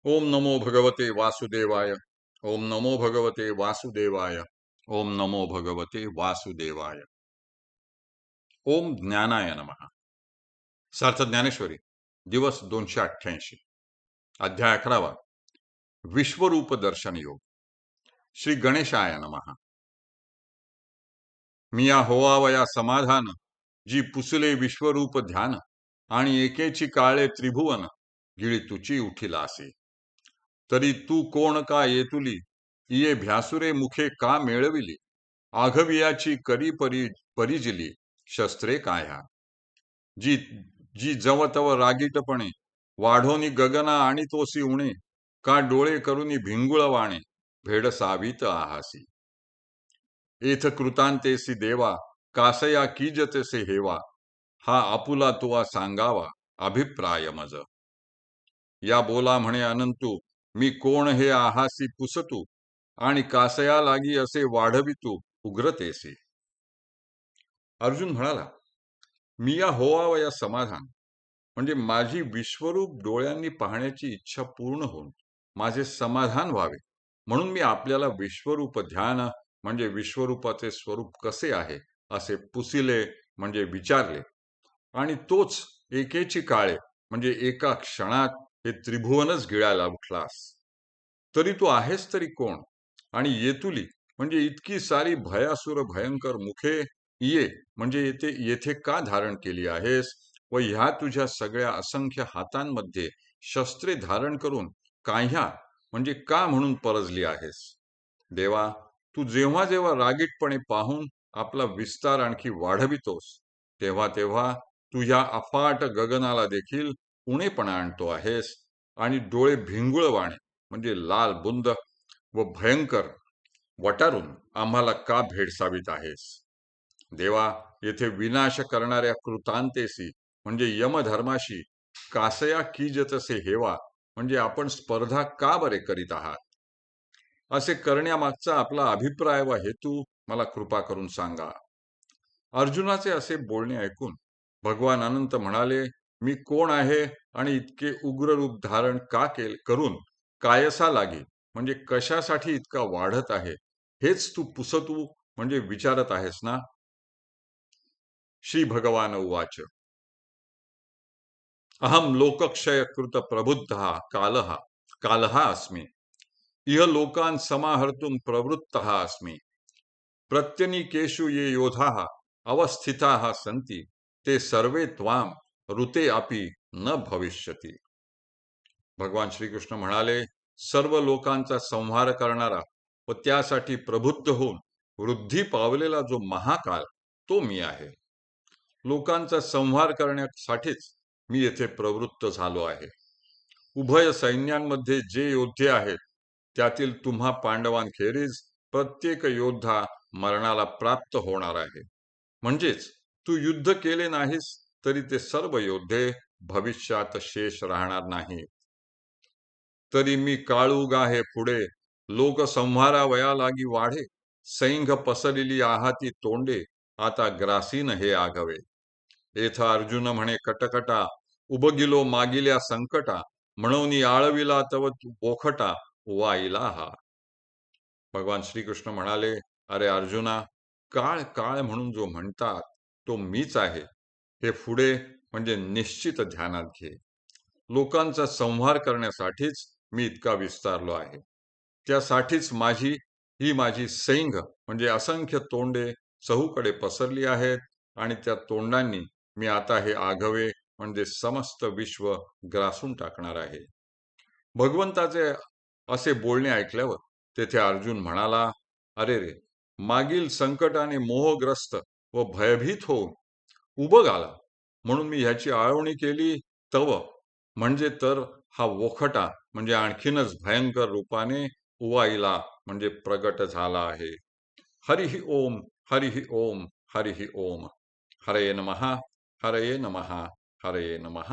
ओम नमो भगवते वासुदेवाय। ओम नमो भगवते वासुदेवाय। ओम नमो भगवते वासुदेवाय। ओम ज्ञानाय नमः। सार्थ ज्ञानेश्वरी, दिवस 288, अध्याय 11, विश्वरूप दर्शन योग। श्री गणेशाय नमः। मिया होवावया समाधान, जी पुसले विश्वरूप ध्यान, आणि एकेची काळे त्रिभुवन, गिळी तुची उठिलासे. तरी तू कोण का येतुली, इये भ्यासुरे मुखे का मेळविली. आघवियाची करी परिजिली, शस्त्रे काया. जी जी जव तव रागीटपणे, वाढोनी गगना आणि तोसी उणे. का डोळे करुनी भिंगुळ वाणे, भेडसावीत आहासी. एथ कृतांतेसी देवा, कासया कीजतसे हेवा. हा आपुला तुवा सांगावा, अभिप्राय मज. या बोला म्हणे अनंतू, मी कोण हे आहासी पुसतू. आणि कासया लागी असे वाढवितू उग्रतेसी. अर्जुन म्हणाला, मी या होवावया समाधान, म्हणजे माझी विश्वरूप डोळ्यांनी पाहण्याची इच्छा पूर्ण होऊन माझे समाधान व्हावे, म्हणून मी आपल्याला विश्वरूप ध्यान, म्हणजे विश्वरूपाचे स्वरूप कसे आहे असे पुसिले, म्हणजे विचारले. आणि तोच एकेची काळे, म्हणजे एका क्षणात हे त्रिभुवनच गिळायला उठलास. तरी तू आहेस तरी कोण, आणि येतुली म्हणजे इतकी सारी भयासुर भयंकर मुखे, ये म्हणजे येथे का धारण केली आहेस, व ह्या तुझ्या सगळ्या असंख्य हातांमध्ये शस्त्रे धारण करून काह्या म्हणजे का म्हणून परजली आहेस. देवा, तू जेव्हा जेव्हा रागीटपणे पाहून आपला विस्तार आणखी वाढवितोस, तेव्हा तेव्हा तू ह्या अफाट गगनाला देखील उणेपणा आणतो आहेस, आणि डोळे भिंगुळवाणे म्हणजे लाल बुंद व भयंकर वटारून आम्हाला का भेडसावीत आहेस. देवा, येथे विनाश करणाऱ्या कृतांतेसी म्हणजे यमधर्माशी कासया कीजतसे हेवा, म्हणजे आपण स्पर्धा का बरे करीत आहात. असे करण्यामागचा आपला अभिप्राय व हेतू मला कृपा करून सांगा. अर्जुनाचे असे बोलणे ऐकून भगवान अनंत म्हणाले, मी कोण आहे आणि इतके उग्र रूप धारण का करून कायसा लागी म्हणजे कशासाठी इतका वाढत आहे, हेच तू पुसतू म्हणजे विचारत आहेस ना. श्री भगवान उवाच. अहम लोकक्षय कृत प्रबुद्ध कालहा अस्मि. इह लोकान समाहर्तुम प्रवृत्तः अस्मि. प्रत्यनीकेषु ये योधाः अवस्थिताः सन्ति, ते सर्वे त्वाम ऋते अपि न भविष्यति. भगवान श्रीकृष्ण म्हणाले, सर्व लोकांचा संहार करणारा व त्यासाठी प्रबुद्ध होऊन वृद्धी पावलेला जो महाकाल, तो मी आहे. लोकांचा संहार करण्यासाठीच मी येथे प्रवृत्त झालो आहे. उभय सैन्यांमध्ये जे योद्धे आहेत, त्यातील तुम्हा पांडवांखेरीज प्रत्येक योद्धा मरणाला प्राप्त होणार आहे. म्हणजेच तू युद्ध केले नाहीस तरी ते सर्व योद्धे भविष्यात शेष राहणार नाही. तरी मी काळूग आहे पुढे, लोकसंहारा वया लागी वाढे. सैंघ पसरलेली आहाती तोंडे, आता ग्रासीन हे आघवे. येथ अर्जुन म्हणे कटकटा, उबगिलो मागिल्या संकटा. म्हणून आळविला तव बोखटा, वाईला हा. भगवान श्रीकृष्ण म्हणाले, अरे अर्जुना, काळ काळ म्हणून जो म्हणतात तो मीच आहे, हे पुढे म्हणजे निश्चित ध्यानात घे. लोकांचा संहार करण्यासाठीच मी इतका विस्तारलो आहे. त्यासाठीच माझी सैंघ म्हणजे असंख्य तोंडे चहूकडे पसरली आहेत, आणि त्या तोंडांनी मी आता हे आघवे म्हणजे समस्त विश्व ग्रासून टाकणार आहे. भगवंताचे असे बोलणे ऐकल्यावर तेथे अर्जुन म्हणाला, अरे रे, मागील संकटाने मोहग्रस्त व भयभीत होऊन उभं आला, म्हणून मी ह्याची आळवणी केली तव, म्हणजे तर हा वोखटा म्हणजे आणखीनच भयंकर रूपाने उवाईला म्हणजे प्रगट झाला आहे. हरिहि ओम, हरिहि ओम, हरिहि ओम. हरये नमः, हरये नमः, हरये नमः.